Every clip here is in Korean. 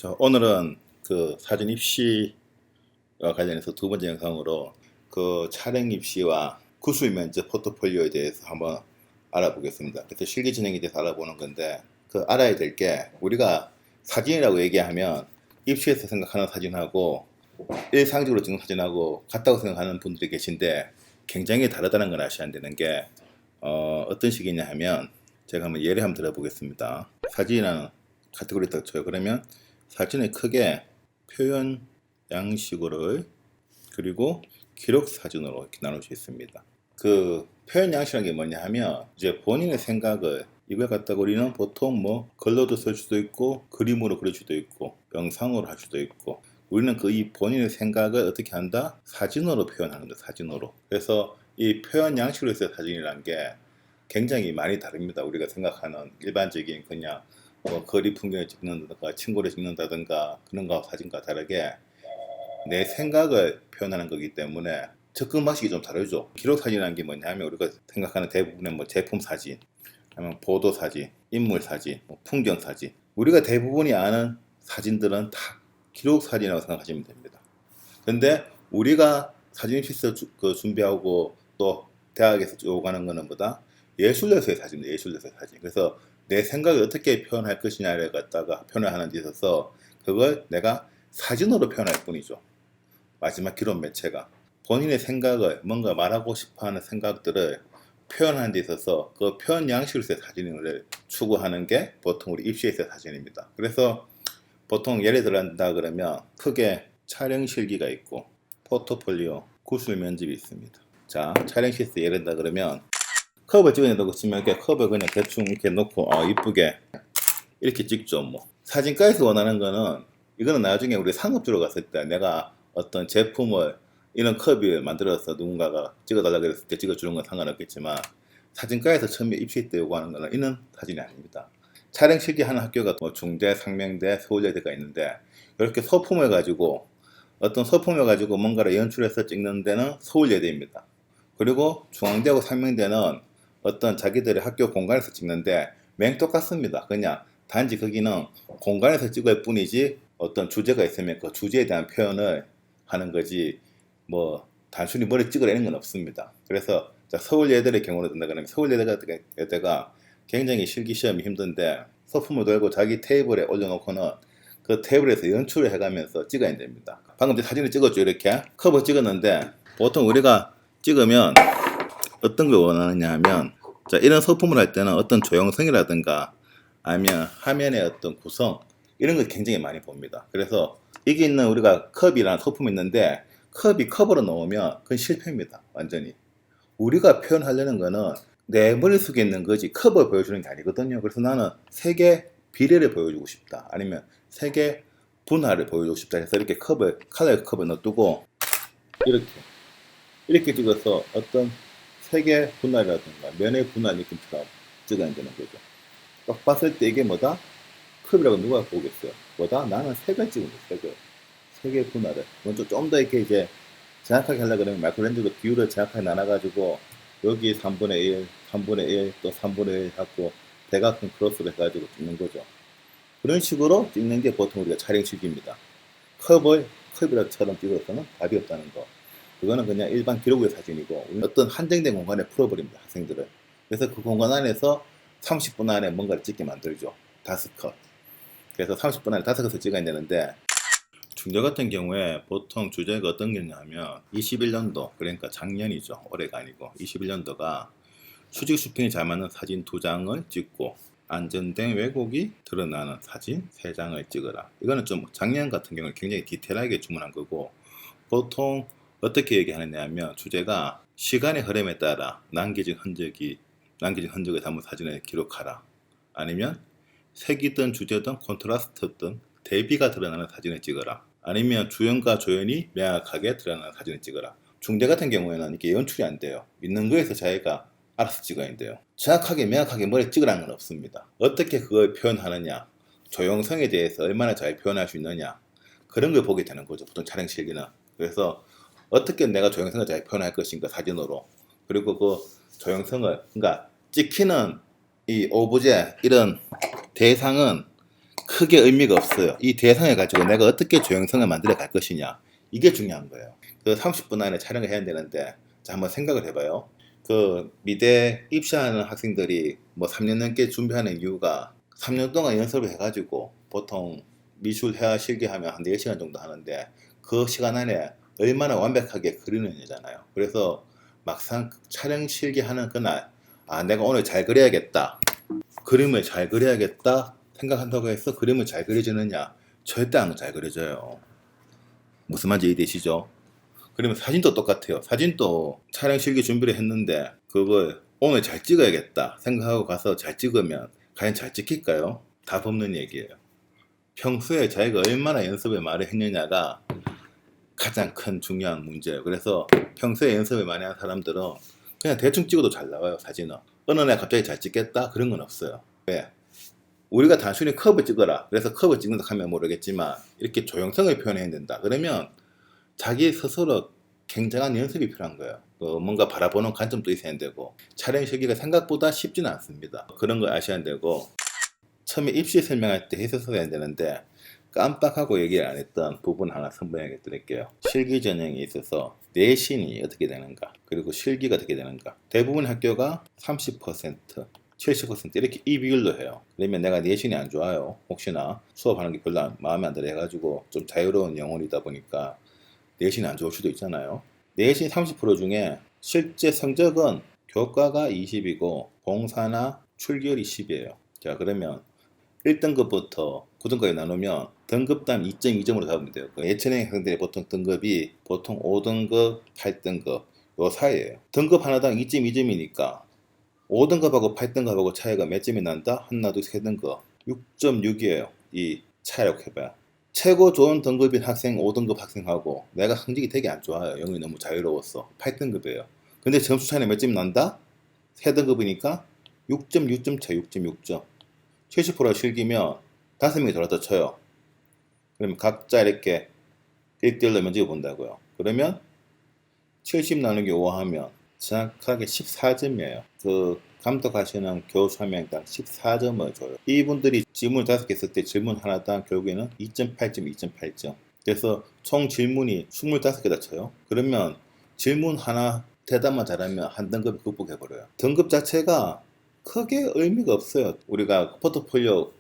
자, 오늘은 그 사진 입시와 관련해서 두 번째 영상으로 그 촬영 입시와 구술 면접 포트폴리오에 대해서 한번 알아보겠습니다. 그래서 실기 진행에 대해서 알아보는 건데, 그 알아야 될 게, 우리가 사진이라고 얘기하면 입시에서 생각하는 사진하고 일상적으로 찍는 사진하고 같다고 생각하는 분들이 계신데, 굉장히 다르다는 걸 아셔야 되는 게, 어떤 식이냐 하면, 제가 한번 예를 한번 들어보겠습니다. 사진이라는 카테고리 딱 쳐요. 그러면 사진을 크게 표현 양식으로 그리고 기록 사진으로 이렇게 나눌 수 있습니다. 그 표현 양식이라는 게 뭐냐 하면, 이제 본인의 생각을 이걸 갖다가 우리는 보통 뭐 글로도 쓸 수도 있고 그림으로 그릴 수도 있고 영상으로 할 수도 있고, 우리는 그 이 본인의 생각을 어떻게 한다? 사진으로 표현하는 거다. 사진으로. 그래서 이 표현 양식으로 해서 사진이라는 게 굉장히 많이 다릅니다. 우리가 생각하는 일반적인 그냥 뭐 거리 풍경을 찍는다든가 친구를 찍는다든가 그런 거 사진과 다르게 내 생각을 표현하는 거기 때문에 접근 방식이 좀 다르죠. 기록 사진이라는 게 뭐냐면, 우리가 생각하는 대부분의 뭐 제품 사진, 아니면 보도 사진, 인물 사진, 뭐 풍경 사진, 우리가 대부분이 아는 사진들은 다 기록 사진이라고 생각하시면 됩니다. 근데 우리가 사진 필서 준비하고 또 대학에서 요구하는 거는 뭐다? 예술에서의 사진입니다. 예술에서의 사진. 그래서 내 생각을 어떻게 표현할 것이냐를 갖다가 표현을 하는 데 있어서 그걸 내가 사진으로 표현할 뿐이죠. 마지막 기록 매체가 본인의 생각을, 뭔가 말하고 싶어하는 생각들을 표현하는 데 있어서 그 표현 양식으로서의 사진을 추구하는 게 보통 우리 입시에서의 사진입니다. 그래서 보통 예를 들한다 그러면 크게 촬영 실기가 있고 포트폴리오, 구술 면접이 있습니다. 자, 촬영 실수 예를 든다 그러면 컵을 찍어낸다고 치면 이렇게 컵을 그냥 대충 이렇게 놓고 이쁘게 이렇게 찍죠. 뭐 사진과에서 원하는 거는, 이거는 나중에 우리 상업주로 갔을 때 내가 어떤 제품을 이런 컵을 만들어서 누군가가 찍어달라고 했을 때 찍어주는 건 상관없겠지만, 사진과에서 처음에 입시 때 요구하는 거는 이런 사진이 아닙니다. 촬영 실기하는 학교가 뭐 중대, 상명대, 서울예대가 있는데, 이렇게 소품을 가지고 어떤 소품을 가지고 뭔가를 연출해서 찍는 데는 서울예대입니다. 그리고 중앙대하고 상명대는 어떤 자기들의 학교 공간에서 찍는데 맹 똑같습니다. 그냥 단지 거기는 공간에서 찍을 뿐이지 어떤 주제가 있으면 그 주제에 대한 표현을 하는 거지 뭐 단순히 머리 찍으려는 건 없습니다. 그래서 서울예대의 경우로 든다 그러면 서울예대가 굉장히 실기 시험이 힘든데 소품을 들고 자기 테이블에 올려놓고는 그 테이블에서 연출을 해가면서 찍어야 됩니다. 방금 사진을 찍었죠. 이렇게 컵을 찍었는데, 보통 우리가 찍으면 어떤 걸 원하느냐 하면, 자, 이런 소품을 할 때는 어떤 조형성이라든가 아니면 화면의 어떤 구성, 이런 걸 굉장히 많이 봅니다. 그래서 이게 있는 우리가 컵이라는 소품이 있는데 컵이 컵으로 넣으면 그건 실패입니다. 완전히. 우리가 표현하려는 거는 내 머릿속에 있는 거지 컵을 보여주는 게 아니거든요. 그래서 나는 색의 비례를 보여주고 싶다, 아니면 색의 분할을 보여주고 싶다 해서 이렇게 칼라의 컵을 놔두고 이렇게 찍어서 어떤 색의 분할이라든가 면의 분할 느낌처럼 찍어야 되는 거죠. 딱 봤을 때 이게 뭐다? 컵이라고 누가 보겠어요? 뭐다? 나는 색을 찍은 거예요. 색의 분할을 먼저 좀 더 이렇게 이제 정확하게 하려고 그러면 마이크로렌즈로 비율을 정확하게 나눠가지고 여기 3분의 1, 3분의 1, 또 3분의 1 하고 대각선 크로스를 해가지고 찍는 거죠. 그런 식으로 찍는 게 보통 우리가 촬영식입니다. 컵이라처럼 찍어서는 답이 없다는 거. 그거는 그냥 일반 기록의 사진이고, 어떤 한정된 공간에 풀어버립니다, 학생들을. 그래서 그 공간 안에서 30분 안에 뭔가를 찍게 만들죠. 5컷. 그래서 30분 안에 5컷을 찍어야 되는데, 중대 같은 경우에 보통 주제가 어떤 게 있냐면 21년도, 그러니까 작년이죠. 올해가 아니고 21년도가 수직 수평이 잘 맞는 사진 2장을 찍고 안전된 왜곡이 드러나는 사진 3장을 찍어라. 이거는 좀 작년 같은 경우는 굉장히 디테일하게 주문한 거고, 보통 어떻게 얘기하느냐 하면 주제가 시간의 흐름에 따라 남겨진 흔적을 담은 사진을 기록하라, 아니면 색이든 주제든 콘트라스트든 대비가 드러나는 사진을 찍어라, 아니면 주연과 조연이 명확하게 드러나는 사진을 찍어라. 중대 같은 경우에는 이게 연출이 안 돼요. 있는 거에서 자기가 알아서 찍어야 돼요. 정확하게 명확하게 머리에 찍으라는 건 없습니다. 어떻게 그걸 표현하느냐, 조형성에 대해서 얼마나 잘 표현할 수 있느냐, 그런 걸 보게 되는 거죠, 보통 촬영 실기는. 그래서 어떻게 내가 조형성을 잘 표현할 것인가, 사진으로. 그리고 그 조형성을, 그러니까 찍히는 이 오브제, 이런 대상은 크게 의미가 없어요. 이 대상을 가지고 내가 어떻게 조형성을 만들어 갈 것이냐, 이게 중요한 거예요. 그 30분 안에 촬영을 해야 되는데, 자, 한번 생각을 해봐요. 그 미대 입시하는 학생들이 뭐 3년 넘게 준비하는 이유가 3년 동안 연습을 해가지고 보통 미술 회화 실기하면 한 4시간 정도 하는데 그 시간 안에 얼마나 완벽하게 그리느냐잖아요. 그래서 막상 촬영 실기하는 그날, 아, 내가 오늘 잘 그려야겠다, 그림을 잘 그려야겠다 생각한다고 해서 그림을 잘 그려지느냐? 절대 안 잘 그려져요. 무슨 말인지 이해되시죠? 그러면 사진도 똑같아요. 사진도 촬영 실기 준비를 했는데 그걸 오늘 잘 찍어야겠다 생각하고 가서 잘 찍으면 과연 잘 찍힐까요? 답 없는 얘기예요. 평소에 자기가 얼마나 연습을 많이 했느냐가 가장 큰 중요한 문제예요. 그래서 평소에 연습을 많이 한 사람들은 그냥 대충 찍어도 잘 나와요. 사진은 어느 날 갑자기 잘 찍겠다 그런 건 없어요. 왜? 우리가 단순히 컵을 찍어라, 그래서 컵을 찍는다 하면 모르겠지만 이렇게 조형성을 표현해야 된다 그러면 자기 스스로 굉장한 연습이 필요한 거예요. 뭔가 바라보는 관점도 있어야 되고 촬영 시기가 생각보다 쉽지는 않습니다. 그런 걸 아셔야 되고, 처음에 입시 설명할 때 했었어야 되는데 깜빡하고 얘기를 안 했던 부분 하나 선보여 드릴게요. 실기 전형에 있어서 내신이 어떻게 되는가, 그리고 실기가 어떻게 되는가. 대부분 학교가 30%, 70% 이렇게 이 비율로 해요. 그러면 내가 내신이 안 좋아요, 혹시나 수업하는 게 별로 마음에 안 들어 해가지고 좀 자유로운 영혼이다 보니까 내신이 안 좋을 수도 있잖아요. 내신 30% 중에 실제 성적은 교과가 20이고 봉사나 출결이 10이에요. 자, 그러면 1등급부터 9등급에 나누면 등급당 2.2점으로 잡으면 돼요. 예체능 학생들의 보통 등급이 보통 5등급, 8등급 요 사이에요. 등급 하나당 2.2점이니까 5등급하고 8등급하고 차이가 몇 점이 난다? 하나, 둘, 세 등급 6.6이에요. 이 차이라고 해봐요. 최고 좋은 등급인 학생 5등급 학생하고 내가 성적이 되게 안 좋아요. 영역이 너무 자유로웠어. 8등급이에요. 근데 점수 차이는 몇 점이 난다? 3등급이니까 6.6점 차, 6.6점. 70% 실기면 5명이 들어왔다 쳐요. 그러면 각자 이렇게 1대1로 면접을 본다고요. 그러면 70 나누기 5 하면 정확하게 14점이에요. 그 감독하시는 교수 한 명당 14점을 줘요. 이분들이 질문 5개 했을 때 질문 하나당 결국에는 2.8점, 2.8점. 그래서 총 질문이 25개다 쳐요. 그러면 질문 하나 대답만 잘하면 한 등급을 극복해버려요. 등급 자체가 크게 의미가 없어요. 우리가 포트폴리오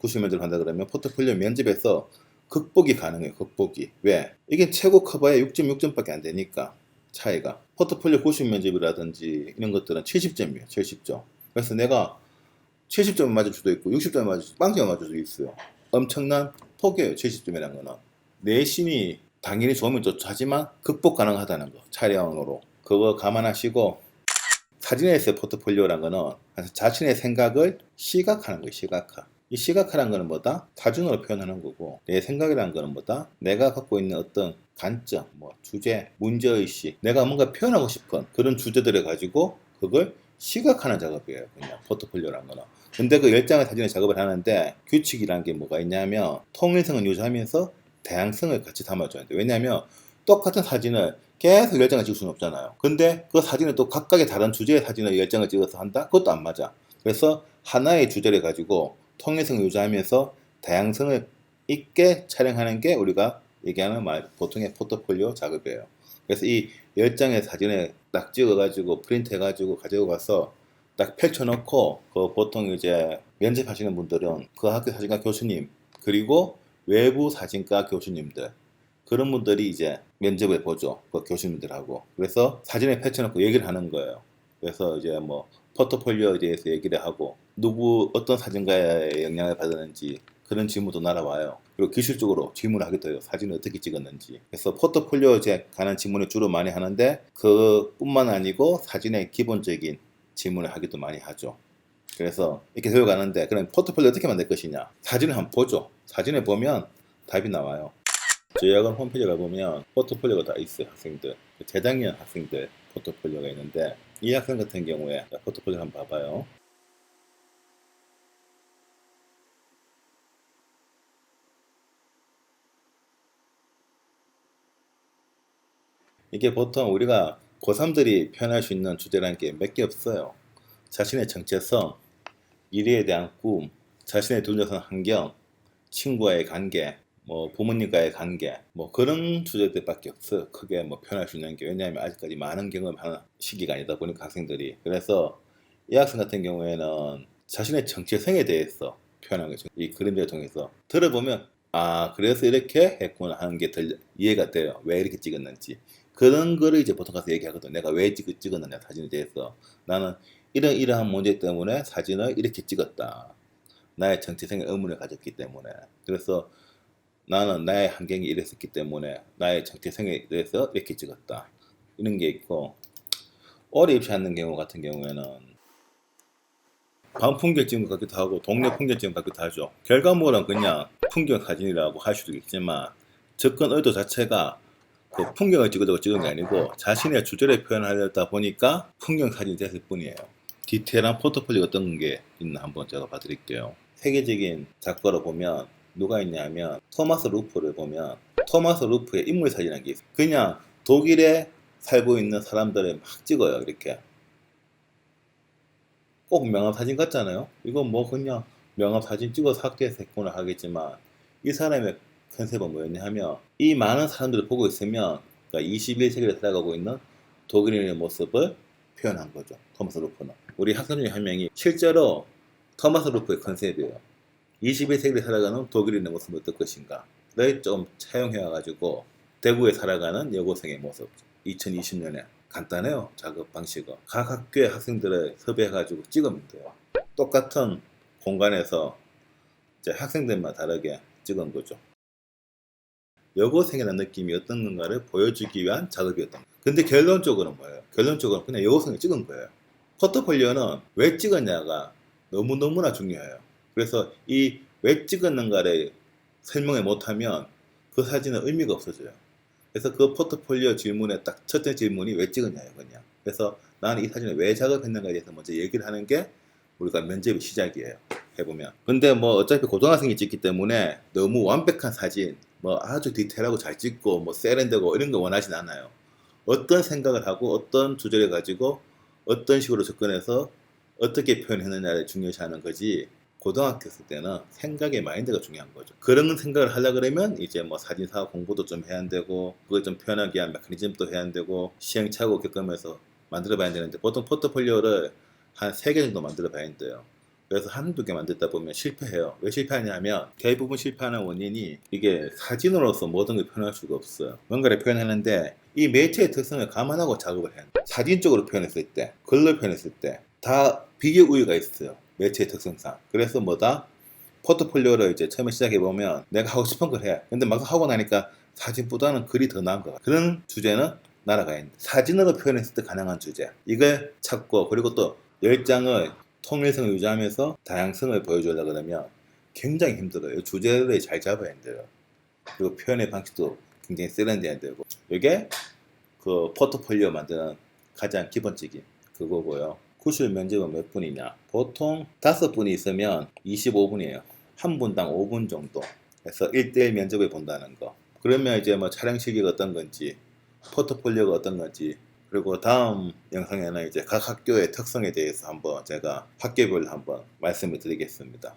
구술 면접을 한다 그러면 포트폴리오 면접에서 극복이 가능해요. 극복이. 왜? 이게 최고 커봐야 6.6점밖에 안 되니까. 차이가. 포트폴리오 구술 면접이라든지 이런 것들은 70점이에요. 70점. 그래서 내가 70점을 맞을 수도 있고 60점을 맞을 수도 있고 빵점을 맞을 수도 있어요. 엄청난 폭이에요. 70점이라는 거는. 내신이 당연히 좋으면 좋죠. 하지만 극복 가능하다는 거. 촬영으로. 그거 감안하시고, 사진에서의 포트폴리오라는 거는 자신의 생각을 시각화하는 거예요. 시각화. 이 시각화라는 거는 뭐다? 사진으로 표현하는 거고, 내 생각이라는 거는 뭐다? 내가 갖고 있는 어떤 관점, 뭐 주제, 문제의식, 내가 뭔가 표현하고 싶은 그런 주제들을 가지고 그걸 시각화하는 작업이에요. 그냥 포트폴리오라는 거는. 근데 그 10장의 사진을 작업을 하는데 규칙이라는 게 뭐가 있냐면, 통일성을 유지하면서 다양성을 같이 담아줘야 돼요. 왜냐하면 똑같은 사진을 계속 10장을 찍을 수는 없잖아요. 근데 그 사진을 또 각각의 다른 주제의 사진을 10장을 찍어서 한다? 그것도 안 맞아. 그래서 하나의 주제를 가지고 통일성을 유지하면서 다양성을 있게 촬영하는 게 우리가 얘기하는 보통의 포트폴리오 작업이에요. 그래서 이 10장의 사진을 딱 찍어가지고 프린트 해가지고 가지고 가서 딱 펼쳐놓고, 그 보통 이제 면접하시는 분들은 그 학교 사진가 교수님, 그리고 외부 사진가 교수님들, 그런 분들이 이제 면접을 보죠. 그 교수님들하고. 그래서 사진에 펼쳐놓고 얘기를 하는 거예요. 그래서 이제 뭐 포트폴리오에 대해서 얘기를 하고, 어떤 사진가의 영향을 받았는지 그런 질문도 날아와요. 그리고 기술적으로 질문을 하기도 해요. 사진을 어떻게 찍었는지. 그래서 포트폴리오에 관한 질문을 주로 많이 하는데, 그뿐만 아니고 사진의 기본적인 질문을 하기도 많이 하죠. 그래서 이렇게 되어가는데, 그럼 포트폴리오 어떻게 만들 것이냐? 사진을 한번 보죠. 사진을 보면 답이 나와요. 저희 학원 홈페이지에 가보면 포트폴리오가 다 있어요. 학생들, 재작년 학생들 포트폴리오가 있는데, 이 학생 같은 경우에 포트폴리오 한번 봐봐요. 이게 보통 우리가 고3들이 표현할 수 있는 주제라는 게 몇 개 없어요. 자신의 정체성, 미래에 대한 꿈, 자신의 둘러싼 환경, 친구와의 관계, 뭐 부모님과의 관계, 뭐 그런 주제들밖에 없어요. 크게 뭐 표현할 수 있는 게. 왜냐하면 아직까지 많은 경험하는 시기가 아니다 보니까 학생들이. 그래서 이 학생 같은 경우에는 자신의 정체성에 대해서 표현한 거죠. 이 그림을 통해서 들어보면 아 그래서 이렇게 했구나 하는 게 이해가 돼요. 왜 이렇게 찍었는지. 그런 거를 이제 보통 가서 얘기하거든. 내가 왜 찍었느냐 사진에 대해서. 나는 이러한 문제 때문에 사진을 이렇게 찍었다. 나의 정체성에 의문을 가졌기 때문에. 그래서 나는 나의 환경이 이랬었기 때문에 나의 정체성에 대해서 이렇게 찍었다. 이런 게 있고, 오래 입시 하는 경우 같은 경우에는 방 풍경 찍은 것 같기도 하고 동네 풍경 찍은 것 같기도 하죠. 결과물은 그냥 풍경 사진이라고 할 수도 있지만 접근 의도 자체가 그 풍경을 찍으려고 찍은 게 아니고 자신의 주제를 표현하려다 보니까 풍경 사진이 됐을 뿐이에요. 디테일한 포트폴리오 어떤 게 있나 한번 제가 봐드릴게요. 세계적인 작가로 보면 누가 있냐면 토마스 루프를 보면 토마스 루프의 인물 사진이라는 게 있어요. 그냥 독일에 살고 있는 사람들을 막 찍어요. 이렇게 꼭 명함 사진 같잖아요. 이건 뭐 그냥 명함 사진 찍어서 학교에서 했구나 하겠지만 이 사람의 컨셉은 뭐였냐 하면 이 많은 사람들을 보고 있으면 그러니까 21세기를 살아가고 있는 독일인의 모습을 표현한 거죠. 토마스 루프는. 우리 학생 중에 한 명이 실제로 토마스 루프의 컨셉이에요. 21세기를 살아가는 독일인의 모습은 어떨 것인가를 좀 차용해와가지고 대구에 살아가는 여고생의 모습 2020년에 간단해요. 작업 방식은. 각 학교의 학생들을 섭외해가지고 찍으면 돼요. 똑같은 공간에서 이제 학생들만 다르게 찍은 거죠. 여고생이라는 느낌이 어떤 건가를 보여주기 위한 작업이었던 거예요. 근데 결론적으로는 뭐예요? 결론적으로 그냥 여고생을 찍은 거예요. 포트폴리오는 왜 찍었냐가 너무너무나 중요해요. 그래서 이 왜 찍었는가를 설명을 못하면 그 사진은 의미가 없어져요. 그래서 그 포트폴리오 질문의 딱 첫째 질문이 왜 찍었냐요, 그냥. 그래서 나는 이 사진을 왜 작업했는가에 대해서 먼저 얘기를 하는 게 우리가 면접의 시작이에요. 해보면. 근데 뭐 어차피 고등학생이 찍기 때문에 너무 완벽한 사진, 뭐 아주 디테일하고 잘 찍고 뭐 세련되고 이런 거 원하진 않아요. 어떤 생각을 하고 어떤 주제를 가지고 어떤 식으로 접근해서 어떻게 표현했느냐를 중요시하는 거지. 고등학교 있을 때는 생각의 마인드가 중요한 거죠. 그런 생각을 하려 그러면 이제 뭐 사진사 공부도 좀 해야 되고 그걸 좀 표현하기 위한 메커니즘도 해야 되고 시행착오 겪으면서 만들어 봐야 되는데 보통 포트폴리오를 한 3개 정도 만들어 봐야 돼요. 그래서 한두 개 만들다 보면 실패해요. 왜 실패하냐 하면 대부분 실패하는 원인이 이게 사진으로서 모든 걸 표현할 수가 없어요. 뭔가를 표현하는데 이 매체의 특성을 감안하고 작업을 해야 돼요. 사진적으로 표현했을 때, 글로 표현했을 때 다 비교 우위가 있어요. 매체의 특성상. 그래서 뭐다? 포트폴리오를 이제 처음에 시작해보면 내가 하고 싶은 걸 해. 근데 막상 하고 나니까 사진보다는 글이 더 나은 것 같아. 그런 주제는 날아가 있는 사진으로 표현했을 때 가능한 주제. 이걸 찾고 그리고 또 10장을 통일성을 유지하면서 다양성을 보여주려고 그러면 굉장히 힘들어요. 주제를 잘 잡아야 돼요. 그리고 표현의 방식도 굉장히 세련돼야 되고 이게 그 포트폴리오 만드는 가장 기본적인 그거고요. 구술 면접은 몇 분이냐? 보통 5분이 있으면 25분이에요. 한 분당 5분 정도 해서 1대1 면접을 본다는 거. 그러면 이제 뭐 촬영 시기가 어떤 건지, 포트폴리오가 어떤 건지, 그리고 다음 영상에는 이제 각 학교의 특성에 대해서 한번 제가 학교별로 한번 말씀을 드리겠습니다.